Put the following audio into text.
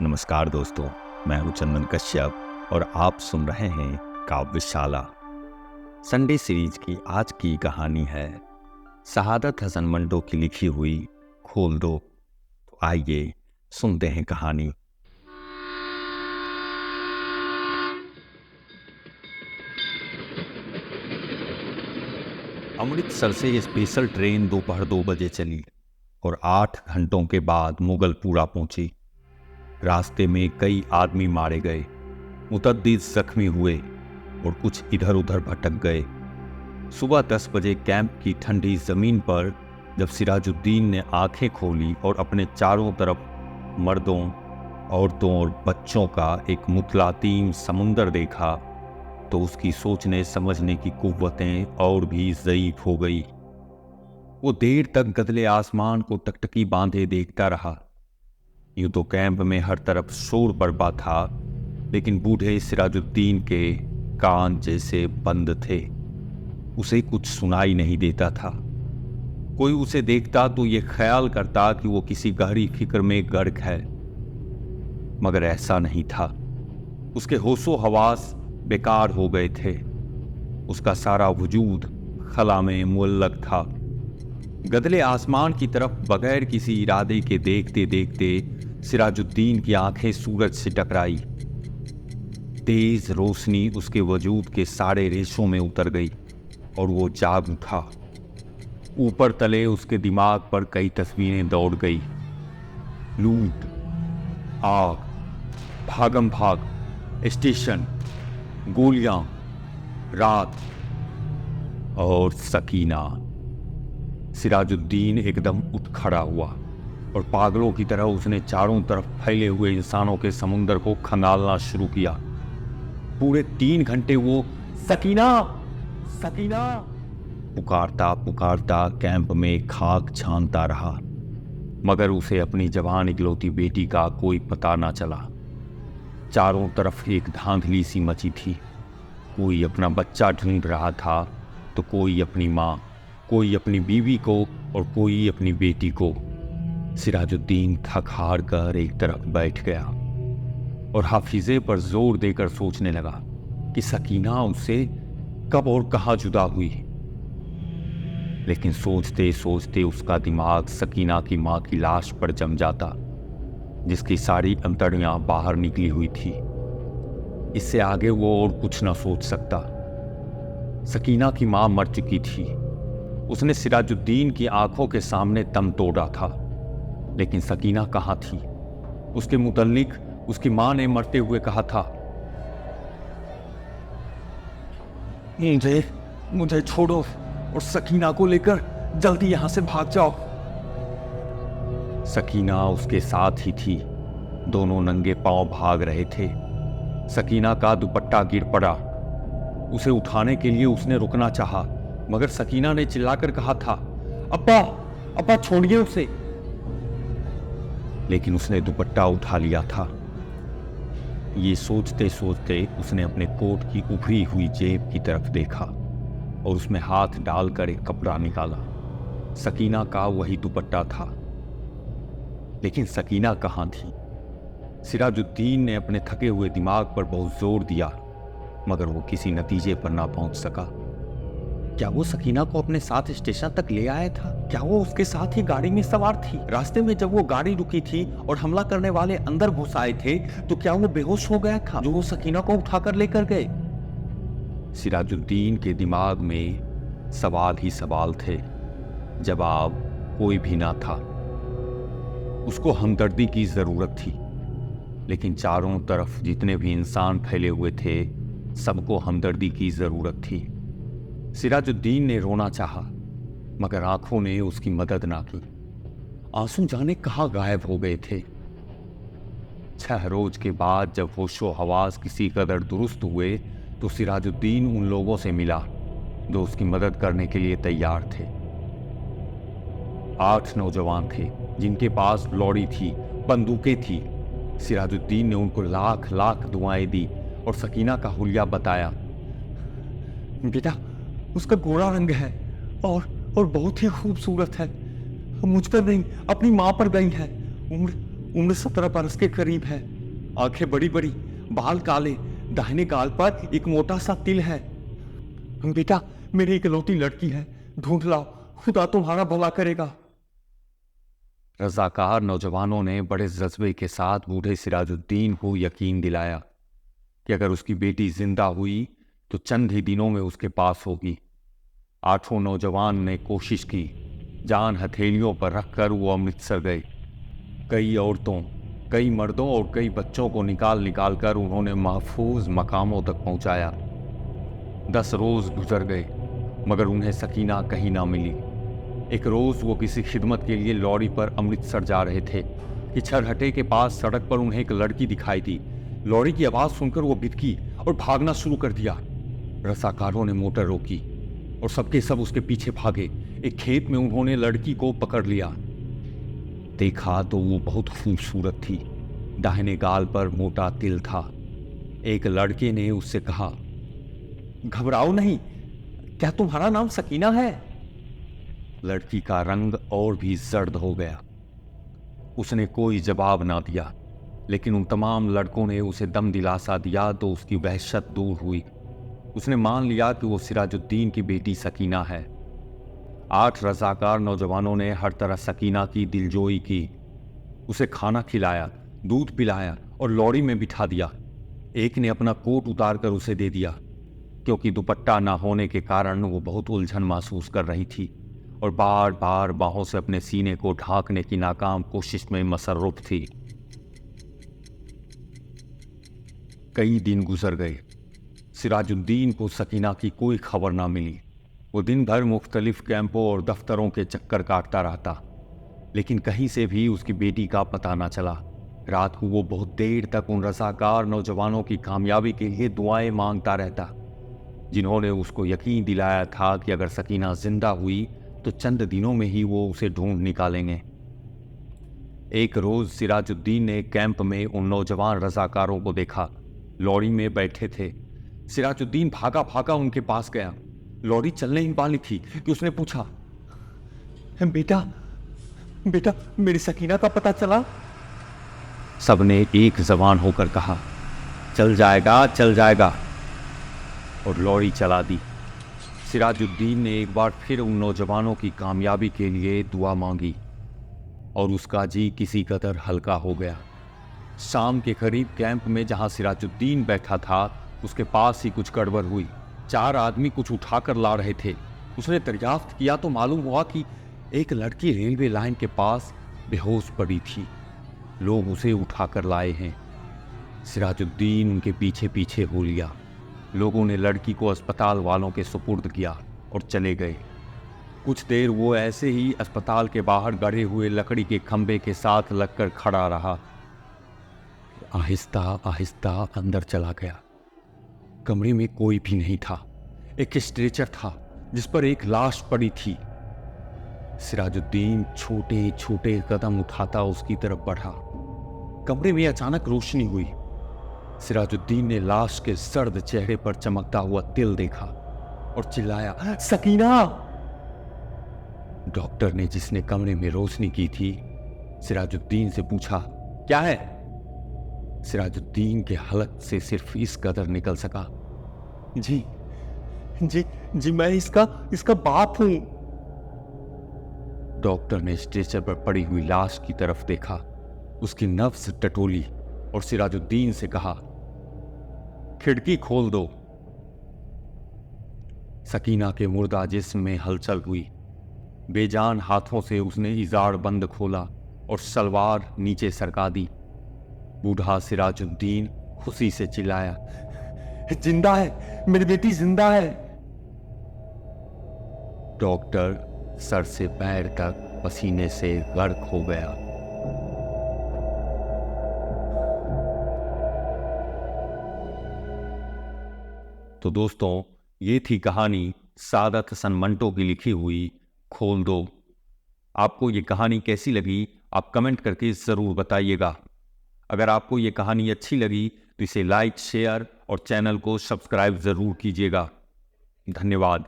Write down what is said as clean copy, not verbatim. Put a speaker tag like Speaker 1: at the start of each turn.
Speaker 1: नमस्कार दोस्तों, मैं हूं चंदन कश्यप और आप सुन रहे हैं काव्यशाला। संडे सीरीज की आज की कहानी है शहादत हसन मंटो की लिखी हुई खोल दो। तो आइए सुनते हैं कहानी। अमृतसर से स्पेशल ट्रेन दोपहर 2 बजे चली और 8 घंटों के बाद मुगलपुरा पहुंची। रास्ते में कई आदमी मारे गए, मुतअद्दिद जख्मी हुए और कुछ इधर उधर भटक गए। सुबह 10 बजे कैंप की ठंडी जमीन पर जब सिराजुद्दीन ने आंखें खोली और अपने चारों तरफ मर्दों, औरतों और बच्चों का एक मुतलातीम समुंदर देखा तो उसकी सोचने समझने की कुव्वतें और भी ज़ईफ हो गई। वो देर तक गदले आसमान को टकटकी बांधे देखता रहा। यूं तो कैंप में हर तरफ शोर बरपा था, लेकिन बूढ़े सिराजुद्दीन के कान जैसे बंद थे। उसे कुछ सुनाई नहीं देता था। कोई उसे देखता तो ये ख्याल करता कि वो किसी गहरी फिक्र में गर्क है, मगर ऐसा नहीं था। उसके होशो हवास बेकार हो गए थे। उसका सारा वजूद खला में मुअल्लक था। गदले आसमान की तरफ बगैर किसी इरादे के देखते देखते सिराजुद्दीन की आंखें सूरज से टकराई। तेज रोशनी उसके वजूद के सारे रेशों में उतर गई और वो जाग उठा। ऊपर तले उसके दिमाग पर कई तस्वीरें दौड़ गई। लूट, आग, भागम भाग, स्टेशन, गोलियां, रात और सकीना। सिराजुद्दीन एकदम उठ खड़ा हुआ और पागलों की तरह उसने चारों तरफ फैले हुए इंसानों के समुंदर को खंगालना शुरू किया। पूरे 3 घंटे वो सकीना सकीना पुकारता पुकारता कैंप में खाक छानता रहा, मगर उसे अपनी जवान इकलौती बेटी का कोई पता ना चला। चारों तरफ एक धांधली सी मची थी। कोई अपना बच्चा ढूंढ रहा था तो कोई अपनी माँ, कोई अपनी बीवी को और कोई अपनी बेटी को। सिराजुद्दीन थक हार कर एक तरफ बैठ गया और हाफिजे पर जोर देकर सोचने लगा कि सकीना उससे कब और कहाँ जुदा हुई। लेकिन सोचते सोचते उसका दिमाग सकीना की माँ की लाश पर जम जाता, जिसकी सारी अंतड़ियां बाहर निकली हुई थी। इससे आगे वो और कुछ ना सोच सकता। सकीना की माँ मर चुकी थी। उसने सिराजुद्दीन की आंखों के सामने दम तोड़ा था, लेकिन सकीना कहाँ थी? उसके मुतल्लिक उसकी माँ ने मरते हुए कहा था, मुझे छोड़ो और सकीना को लेकर जल्दी यहां से भाग जाओ। सकीना उसके साथ ही थी। दोनों नंगे पांव भाग रहे थे। सकीना का दुपट्टा गिर पड़ा। उसे उठाने के लिए उसने रुकना चाहा, मगर सकीना ने चिल्लाकर कहा था, अब्बा अब्बा छोड़िए उसे। लेकिन उसने दुपट्टा उठा लिया था। ये सोचते सोचते उसने अपने कोट की उभरी हुई जेब की तरफ देखा और उसमें हाथ डालकर एक कपड़ा निकाला। सकीना का वही दुपट्टा था। लेकिन सकीना कहाँ थी? सिराजुद्दीन ने अपने थके हुए दिमाग पर बहुत जोर दिया, मगर वो किसी नतीजे पर ना पहुंच सका। क्या वो सकीना को अपने साथ स्टेशन तक ले आया था? क्या वो उसके साथ ही गाड़ी में सवार थी? रास्ते में जब वो गाड़ी रुकी थी और हमला करने वाले अंदर घुस आए थे, तो क्या वो बेहोश हो गया था जो वो सकीना को उठाकर लेकर गए? सिराजुद्दीन के दिमाग में सवाल ही सवाल थे, जवाब कोई भी ना था। उसको हमदर्दी की जरूरत थी, लेकिन चारों तरफ जितने भी इंसान फैले हुए थे, सबको हमदर्दी की जरूरत थी। सिराजुद्दीन ने रोना चाहा, मगर आंखों ने उसकी मदद ना की। आंसू जाने कहाँ गायब हो गए थे। 6 रोज के बाद जब होशो हवास किसी कदर दुरुस्त हुए, तो सिराजुद्दीन उन लोगों से मिला जो उसकी मदद करने के लिए तैयार थे। 8 नौजवान थे जिनके पास लौड़ी थी, बंदूकें थी। सिराजुद्दीन ने उनको लाख लाख दुआएं दी और सकीना का हुलिया बताया। बेटा, उसका गोरा रंग है और बहुत ही खूबसूरत है। मुझ पर नहीं, अपनी माँ पर गई है। उम्र 17 बरस के करीब है। आंखें बड़ी बड़ी, बाल काले, दाहिने गाल पर एक मोटा सा तिल है। बेटा, मेरी इकलौती लड़की है, ढूंढ लाओ, खुदा तुम्हारा भला करेगा। रजाकार नौजवानों ने बड़े जज्बे के साथ बूढ़े सिराजुद्दीन को यकीन दिलाया कि अगर उसकी बेटी जिंदा हुई तो चंद ही दिनों में उसके पास होगी। 8 नौजवान ने कोशिश की। जान हथेलियों पर रखकर वो अमृतसर गए। कई औरतों, कई मर्दों और कई बच्चों को निकाल निकाल कर उन्होंने महफूज मकामों तक पहुंचाया। 10 रोज गुजर गए मगर उन्हें सकीना कहीं ना मिली। एक रोज वो किसी खिदमत के लिए लॉरी पर अमृतसर जा रहे थे कि छरहटे के पास सड़क पर उन्हें एक लड़की दिखाई दी। लॉरी की आवाज सुनकर वो बिदकी और भागना शुरू कर दिया। रसाकारों ने मोटर रोकी और सबके सब उसके पीछे भागे। एक खेत में उन्होंने लड़की को पकड़ लिया। देखा तो वो बहुत खूबसूरत थी। दाहिने गाल पर मोटा तिल था। एक लड़के ने उससे कहा, घबराओ नहीं, क्या तुम्हारा नाम सकीना है? लड़की का रंग और भी जर्द हो गया। उसने कोई जवाब ना दिया, लेकिन उन तमाम लड़कों ने उसे दम दिलासा दिया तो उसकी वहशत दूर हुई। उसने मान लिया कि वो सिराजुद्दीन की बेटी सकीना है। 8 रजाकार नौजवानों ने हर तरह सकीना की दिलजोई की। उसे खाना खिलाया, दूध पिलाया और लॉरी में बिठा दिया। एक ने अपना कोट उतार कर उसे दे दिया, क्योंकि दुपट्टा ना होने के कारण वो बहुत उलझन महसूस कर रही थी और बार बार बाहों से अपने सीने को ढांकने की नाकाम कोशिश में मसर्रुफ थी। कई दिन गुजर गए। सिराजुद्दीन को सकीना की कोई खबर ना मिली। वो दिन भर मुख्तलिफ कैंपों और दफ्तरों के चक्कर काटता रहता, लेकिन कहीं से भी उसकी बेटी का पता ना चला। रात को वो बहुत देर तक उन रज़ाकार नौजवानों की कामयाबी के लिए दुआएं मांगता रहता, जिन्होंने उसको यकीन दिलाया था कि अगर सकीना जिंदा हुई तो चंद दिनों में ही वो उसे ढूंढ निकालेंगे। एक रोज सिराजुद्दीन ने कैंप में उन नौजवान रज़ाकारों को देखा। लॉरी में बैठे थे। सिराजुद्दीन भागा भागा उनके पास गया। लॉरी चलने ही वाली थी कि उसने पूछा, बेटा बेटा, मेरी सकीना का पता चला? सबने एक जबान होकर कहा, चल जाएगा चल जाएगा, और लॉरी चला दी। सिराजुद्दीन ने एक बार फिर उन नौजवानों की कामयाबी के लिए दुआ मांगी और उसका जी किसी कदर हल्का हो गया। शाम के करीब कैंप में जहां सिराजुद्दीन बैठा था उसके पास ही कुछ गड़बड़ हुई। 4 आदमी कुछ उठाकर ला रहे थे। उसने दरियाफ्त किया तो मालूम हुआ कि एक लड़की रेलवे लाइन के पास बेहोश पड़ी थी। लोग उसे उठाकर लाए हैं। सिराजुद्दीन उनके पीछे पीछे हो लिया। लोगों ने लड़की को अस्पताल वालों के सुपुर्द किया और चले गए। कुछ देर वो ऐसे ही अस्पताल के बाहर गड़े हुए लकड़ी के खंभे के साथ लगकर खड़ा रहा। आहिस्ता आहिस्ता अंदर चला गया। कमरे में कोई भी नहीं था। एक स्ट्रेचर था जिस पर एक लाश पड़ी थी। सिराजुद्दीन छोटे छोटे कदम उठाता उसकी तरफ बढ़ा। कमरे में अचानक रोशनी हुई। सिराजुद्दीन ने लाश के सर्द चेहरे पर चमकता हुआ तिल देखा और चिल्लाया, सकीना! डॉक्टर ने, जिसने कमरे में रोशनी की थी, सिराजुद्दीन से पूछा, क्या है? सिराजुद्दीन के हलक से सिर्फ इस कदर निकल सका, जी जी जी, मैं इसका बाप हूं। डॉक्टर ने स्ट्रेचर पर पड़ी हुई लाश की तरफ देखा, उसकी नब्ज टटोली और सिराजुद्दीन से कहा, खिड़की खोल दो। सकीना के मुर्दा जिस्म में हलचल हुई। बेजान हाथों से उसने इजार बंद खोला और सलवार नीचे सरका दी। बूढ़ा सिराजुद्दीन खुशी से चिल्लाया, जिंदा है, मेरी बेटी जिंदा है। डॉक्टर सर से पैर तक पसीने से गर्क हो गया। तो दोस्तों, ये थी कहानी सादत हसन मंटो की लिखी हुई खोल दो। आपको ये कहानी कैसी लगी आप कमेंट करके ज़रूर बताइएगा। अगर आपको ये कहानी अच्छी लगी तो इसे लाइक, शेयर और चैनल को सब्सक्राइब ज़रूर कीजिएगा। धन्यवाद।